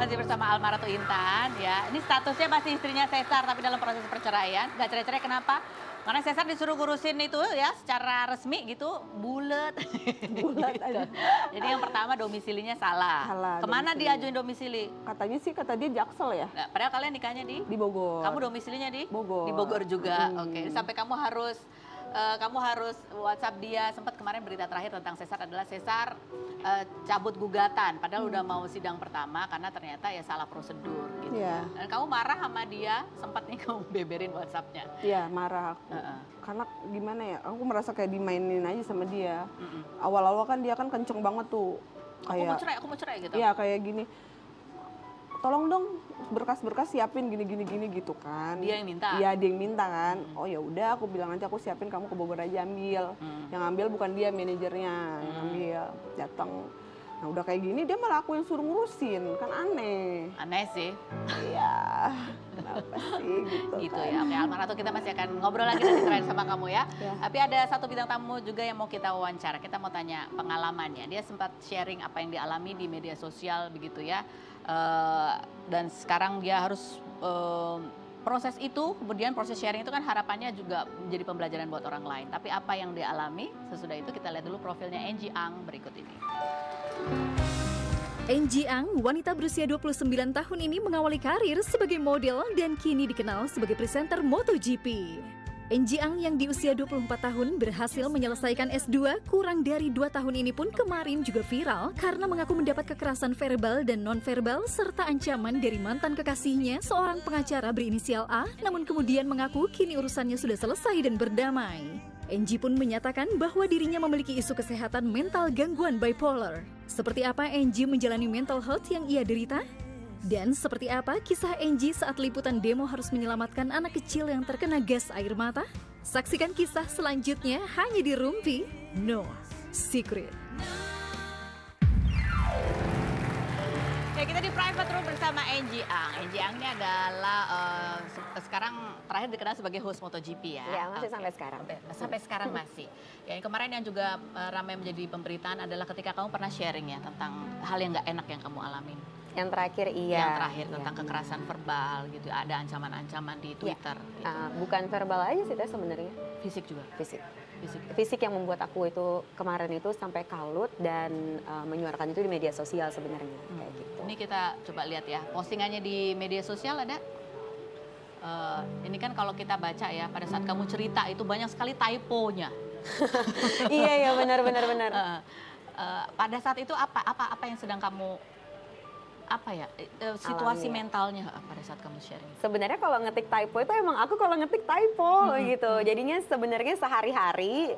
Masih bersama Alma Ratu Intan ya. Ini statusnya masih istrinya Sesar tapi dalam proses perceraian. Gak cerai-cerai kenapa? Karena Sesar disuruh ngurusin itu ya secara resmi gitu bulat. Bulat Gitu. aja. Jadi yang pertama domisilinya salah. Salah, Kemana domisili. diajuin domisili? Katanya sih, kata dia Jaksel ya, Nah, padahal kalian nikahnya di di Bogor. kamu domisilinya di Bogor. Di Bogor juga. Mm. Oke, sampai kamu harus WhatsApp dia. Sempat kemarin berita terakhir tentang Sesar adalah Sesar cabut gugatan padahal udah mau sidang pertama karena ternyata ya salah prosedur gitu. Iya. Dan kamu marah sama dia, sempat nih kamu beberin WhatsApp-nya. Iya, marah aku. Heeh. Karena gimana ya, aku merasa kayak dimainin aja sama dia. Mm-mm. Awal-awal kan dia kan kenceng banget tuh. Aku mau cerai gitu. Iya, kayak gini. Tolong dong berkas-berkas siapin gini gitu kan. Dia yang minta? Iya, dia yang minta kan. Oh ya udah, aku bilang nanti aku siapin, kamu ke Bogor aja ambil. Yang ambil bukan dia, manajernya yang ambil. Datang. Nah udah kayak gini dia malah aku yang suruh ngurusin, kan aneh. Aneh sih. Iya, kenapa sih gitu, Gitu kan. ya. Oke, Alma Ratu, kita masih akan ngobrol lagi nanti terakhir sama kamu ya. Ya. Tapi ada satu bintang tamu juga yang mau kita wawancara. Kita mau tanya pengalamannya. Dia sempat sharing apa yang dialami di media sosial begitu ya. Dan sekarang dia harus proses itu, kemudian proses sharing itu kan harapannya juga menjadi pembelajaran buat orang lain. Tapi apa yang dia alami, sesudah itu kita lihat dulu profilnya Angie Ang berikut ini. Angie Ang, wanita berusia 29 tahun ini mengawali karir sebagai model dan kini dikenal sebagai presenter MotoGP. Angie Ang yang di usia 24 tahun berhasil menyelesaikan S2 kurang dari 2 tahun ini pun kemarin juga viral karena mengaku mendapat kekerasan verbal dan non-verbal serta ancaman dari mantan kekasihnya seorang pengacara berinisial A, namun kemudian mengaku kini urusannya sudah selesai dan berdamai. Angie pun menyatakan bahwa dirinya memiliki isu kesehatan mental gangguan bipolar. Seperti apa Angie menjalani mental health yang ia derita? Dan seperti apa kisah Angie saat liputan demo harus menyelamatkan anak kecil yang terkena gas air mata? Saksikan kisah selanjutnya hanya di Rumpi No Secret. Ya, kita di private room bersama Angie Ang. Angie Ang ini adalah sekarang terakhir dikenal sebagai host MotoGP ya. Iya, masih Oke. sampai sekarang. Sampai sekarang masih. Ya, yang kemarin yang juga ramai menjadi pemberitaan adalah ketika kamu pernah sharing ya tentang hal yang nggak enak yang kamu alamin. Yang terakhir iya. Yang terakhir Iya. tentang kekerasan verbal gitu. Ada ancaman-ancaman di Twitter. Gitu. Bukan verbal aja sih Teh sebenarnya, Fisik juga. fisik. Fisik. Fisik yang membuat aku itu kemarin itu sampai kalut dan menyuarakan itu di media sosial sebenarnya kayak gitu. Ini kita coba lihat ya. Postingannya di media sosial ada. Ini kan kalau kita baca ya pada saat kamu cerita itu banyak sekali typonya. Iya benar. Pada saat itu apa yang sedang kamu situasi Alami ya. mentalnya pada saat kamu sharing? Sebenarnya kalau ngetik typo itu emang aku kalau ngetik typo gitu. Jadinya sebenarnya sehari-hari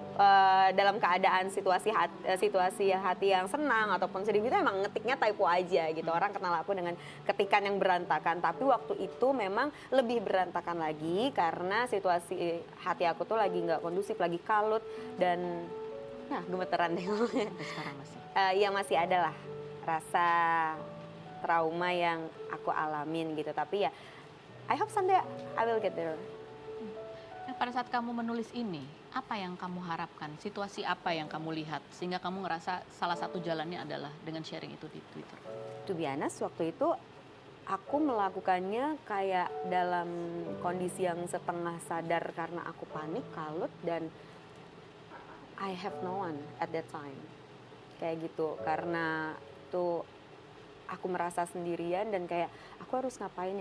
dalam keadaan situasi hati yang senang ataupun sedih gitu emang ngetiknya typo aja gitu. Orang kenal aku dengan ketikan yang berantakan. Tapi waktu itu memang lebih berantakan lagi karena situasi hati aku tuh lagi nggak kondusif, lagi kalut dan ya gemeteran deh ngomongnya. Sampai sekarang masih. Ya masih ada lah rasa trauma yang aku alamin gitu. Tapi ya I hope someday I will get there. Nah, pada saat kamu menulis ini, apa yang kamu harapkan? Situasi apa yang kamu lihat sehingga kamu ngerasa salah satu jalannya adalah dengan sharing itu di Twitter? To be honest, waktu itu aku melakukannya kayak dalam kondisi yang setengah sadar karena aku panik, kalut, dan I have no one at that time. Kayak gitu, karena tuh aku merasa sendirian dan kayak aku harus ngapain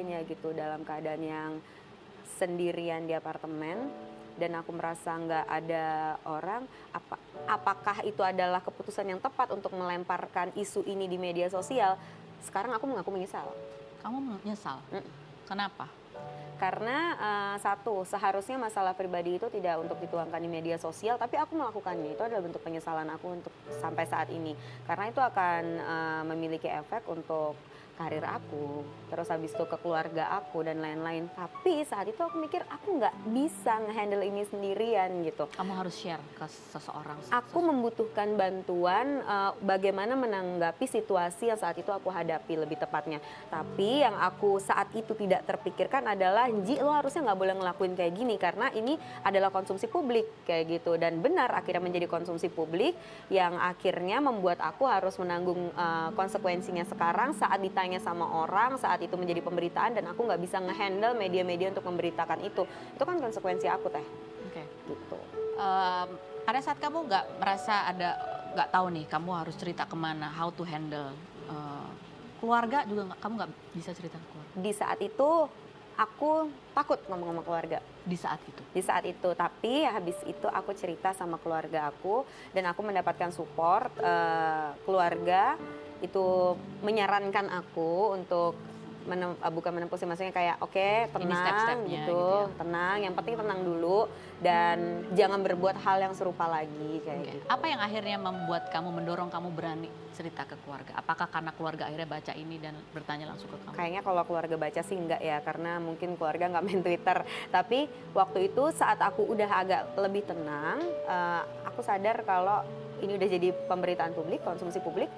ya gitu dalam keadaan yang sendirian di apartemen dan aku merasa nggak ada orang. Apakah itu adalah keputusan yang tepat untuk melemparkan isu ini di media sosial? Sekarang aku mengaku menyesal. Kamu menyesal? Kenapa? Karena satu, seharusnya masalah pribadi itu tidak untuk dituangkan di media sosial, tapi aku melakukannya. Itu adalah bentuk penyesalan aku untuk sampai saat ini. Karena itu akan memiliki efek untuk karir aku, terus habis itu ke keluarga aku dan lain-lain. Tapi saat itu aku mikir aku nggak bisa ngehandle ini sendirian gitu. Kamu harus share ke seseorang. Aku membutuhkan bantuan bagaimana menanggapi situasi yang saat itu aku hadapi lebih tepatnya. Tapi yang aku saat itu tidak terpikirkan adalah, Ji, lo harusnya nggak boleh ngelakuin kayak gini karena ini adalah konsumsi publik kayak gitu. Dan benar akhirnya menjadi konsumsi publik yang akhirnya membuat aku harus menanggung konsekuensinya sekarang saat ditanya dinilainya sama orang saat itu menjadi pemberitaan dan aku nggak bisa ngehandle media-media untuk memberitakan itu kan konsekuensi aku teh. Oke. Gitu. Pada saat kamu nggak tahu nih kamu harus cerita kemana, how to handle keluarga juga kamu nggak bisa cerita ke keluarga. Di saat itu aku takut ngomong sama keluarga. Di saat itu. Di saat itu, tapi habis itu aku cerita sama keluarga aku dan aku mendapatkan support. Keluarga itu menyarankan aku untuk bukan menempuh sih, maksudnya kayak oke, tenang step-stepnya gitu, gitu ya. tenang, yang penting tenang dulu dan jangan berbuat hal yang serupa lagi kayak Oke. gitu. Apa yang akhirnya membuat kamu mendorong kamu berani cerita ke keluarga? Apakah karena keluarga akhirnya baca ini dan bertanya langsung ke kamu? Kayaknya kalau keluarga baca sih enggak ya, karena mungkin keluarga nggak main Twitter. Tapi waktu itu saat aku udah agak lebih tenang, aku sadar kalau ini udah jadi pemberitaan publik, konsumsi publik,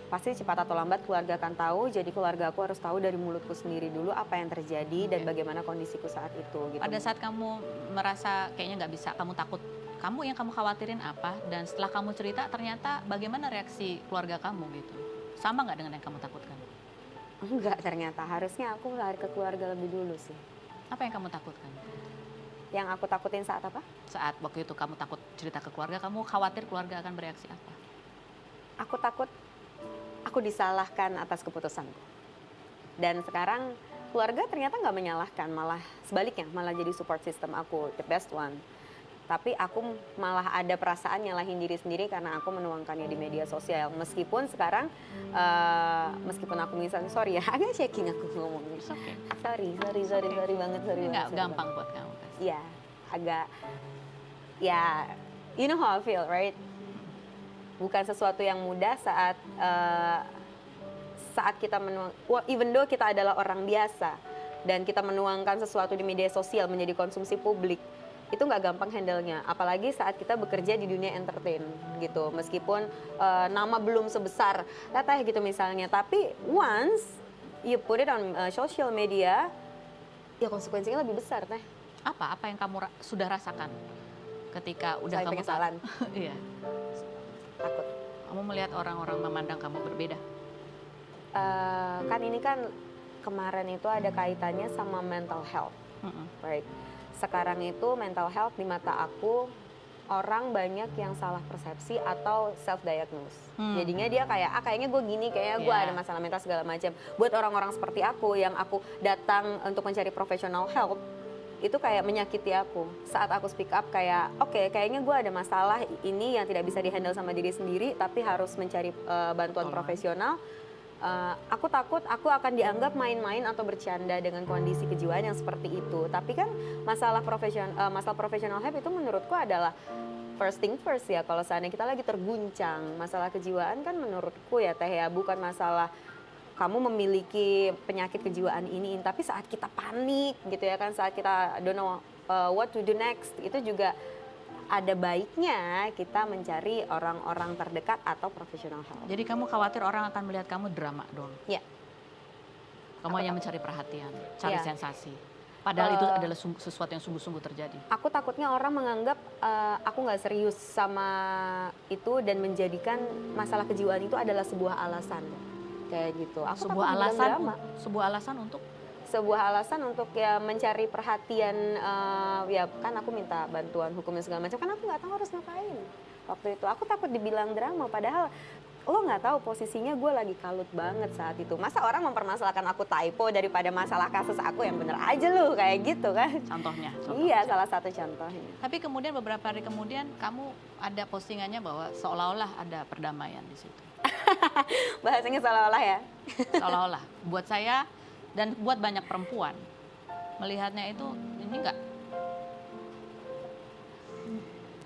pasti cepat atau lambat keluarga akan tahu. Jadi keluarga aku harus tahu dari mulutku sendiri dulu apa yang terjadi dan bagaimana kondisiku saat itu. Gitu. Pada saat kamu merasa kayaknya nggak bisa, kamu takut, kamu yang kamu khawatirin apa? Dan setelah kamu cerita ternyata bagaimana reaksi keluarga kamu gitu? Sama nggak dengan yang kamu takutkan? Enggak, ternyata harusnya aku lari ke keluarga lebih dulu sih. Apa yang kamu takutkan? Yang aku takutin saat apa? Saat waktu itu kamu takut cerita ke keluarga, kamu khawatir keluarga akan bereaksi apa? Aku takut aku disalahkan atas keputusanku. Dan sekarang keluarga ternyata nggak menyalahkan, malah sebaliknya, malah jadi support system aku, the best one. Tapi aku malah ada perasaan nyalahin diri sendiri karena aku menuangkannya di media sosial. Meskipun sekarang, meskipun aku misalnya, sorry ya, agak shaking aku ngomongnya. Okay. Sorry banget, sorry Nggak banget. gampang buat kamu pasti. Iya, agak, ya, you know how I feel, right? Bukan sesuatu yang mudah saat kita even though kita adalah orang biasa dan kita menuangkan sesuatu di media sosial menjadi konsumsi publik, itu nggak gampang handle-nya. Apalagi saat kita bekerja di dunia entertain gitu, meskipun nama belum sebesar Teteh gitu misalnya, tapi once you put it on social media, ya konsekuensinya lebih besar Teh. Apa yang kamu sudah rasakan ketika udah Saling kamu penyesalan. Iya. Takut. Kamu melihat orang-orang memandang kamu berbeda. Kan ini kan kemarin itu ada kaitannya sama mental health, right? Sekarang itu mental health di mata aku orang banyak yang salah persepsi atau self diagnose. Jadinya dia kayak kayaknya gue gini, kayaknya gue ada masalah mental segala macam. Buat orang-orang seperti aku yang aku datang untuk mencari professional help, itu kayak menyakiti aku. Saat aku speak up kayak oke, kayaknya gue ada masalah ini yang tidak bisa dihandle sama diri sendiri, tapi harus mencari bantuan profesional. Aku takut aku akan dianggap main-main atau bercanda dengan kondisi kejiwaan yang seperti itu. Tapi kan masalah profesional help itu menurutku adalah first thing first ya. Kalau seandainya kita lagi terguncang, masalah kejiwaan kan menurutku ya Teh ya, bukan masalah kamu memiliki penyakit kejiwaan ini, tapi saat kita panik gitu ya kan, saat kita don't know what to do next, itu juga ada baiknya kita mencari orang-orang terdekat atau profesional help. Jadi kamu khawatir orang akan melihat kamu drama dong? Iya. Kamu hanya mencari perhatian, cari sensasi. Padahal itu adalah sesuatu yang sungguh-sungguh terjadi. Aku takutnya orang menganggap aku nggak serius sama itu dan menjadikan masalah kejiwaan itu adalah sebuah alasan. Kayak gitu. Aku Sebuah alasan untuk ya mencari perhatian, ya kan aku minta bantuan hukumnya segala macam, kan aku nggak tahu harus ngapain. Waktu itu aku takut dibilang drama, padahal lo nggak tahu posisinya gue lagi kalut banget saat itu. Masa orang mempermasalahkan aku typo daripada masalah kasus aku yang bener aja lo, kayak gitu kan. Contohnya. Iya, salah satu contohnya. Tapi kemudian beberapa hari kemudian kamu ada postingannya bahwa seolah-olah ada perdamaian di situ. Bahasanya seolah-olah ya. Seolah-olah. Buat saya dan buat banyak perempuan melihatnya itu ini enggak.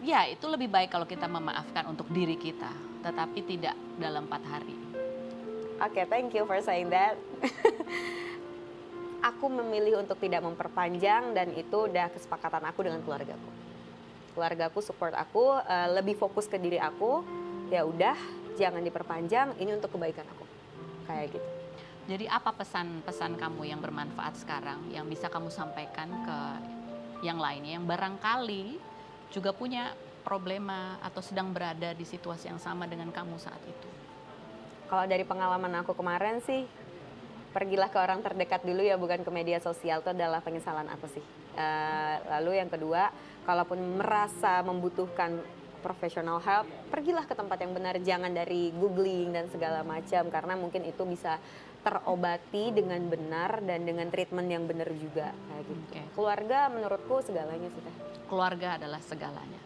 Ya, itu lebih baik kalau kita memaafkan untuk diri kita, tetapi tidak dalam 4 hari. Oke, thank you for saying that. Aku memilih untuk tidak memperpanjang dan itu udah kesepakatan aku dengan keluargaku. Keluargaku support aku, lebih fokus ke diri aku. Ya udah, jangan diperpanjang, ini untuk kebaikan aku. Kayak gitu. Jadi apa pesan-pesan kamu yang bermanfaat sekarang yang bisa kamu sampaikan ke yang lainnya yang barangkali juga punya problema atau sedang berada di situasi yang sama dengan kamu saat itu? Kalau dari pengalaman aku kemarin sih, pergilah ke orang terdekat dulu ya, bukan ke media sosial. Itu adalah penyesalan aku sih. Lalu yang kedua, kalaupun merasa membutuhkan professional help, pergilah ke tempat yang benar, jangan dari googling dan segala macam, karena mungkin itu bisa terobati dengan benar dan dengan treatment yang benar juga kayak gitu. Oke. Keluarga menurutku segalanya sih Teh. Keluarga adalah segalanya.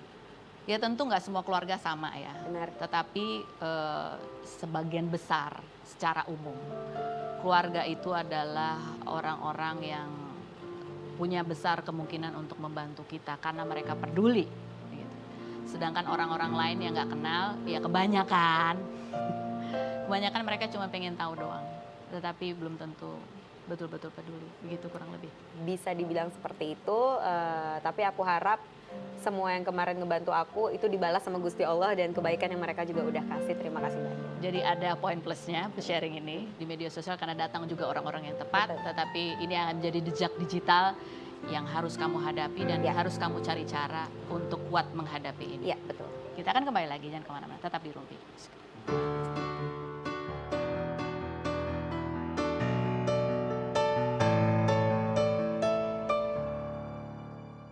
Ya tentu nggak semua keluarga sama ya. Benar. Tetapi sebagian besar secara umum keluarga itu adalah orang-orang yang punya besar kemungkinan untuk membantu kita karena mereka peduli. Gitu. Sedangkan orang-orang lain yang nggak kenal, ya kebanyakan mereka cuma pengen tahu doang. Tetapi belum tentu betul-betul peduli. Begitu kurang lebih. Bisa dibilang seperti itu, tapi aku harap semua yang kemarin ngebantu aku itu dibalas sama Gusti Allah dan kebaikan yang mereka juga udah kasih. Terima kasih banyak. Jadi ada poin plusnya sharing ini di media sosial karena datang juga orang-orang yang tepat. Betul. Tetapi ini akan menjadi jejak digital yang harus kamu hadapi dan Ya. harus kamu cari cara untuk kuat menghadapi ini. Iya, betul. Kita akan kembali lagi, jangan kemana-mana, tetap di Rumpi.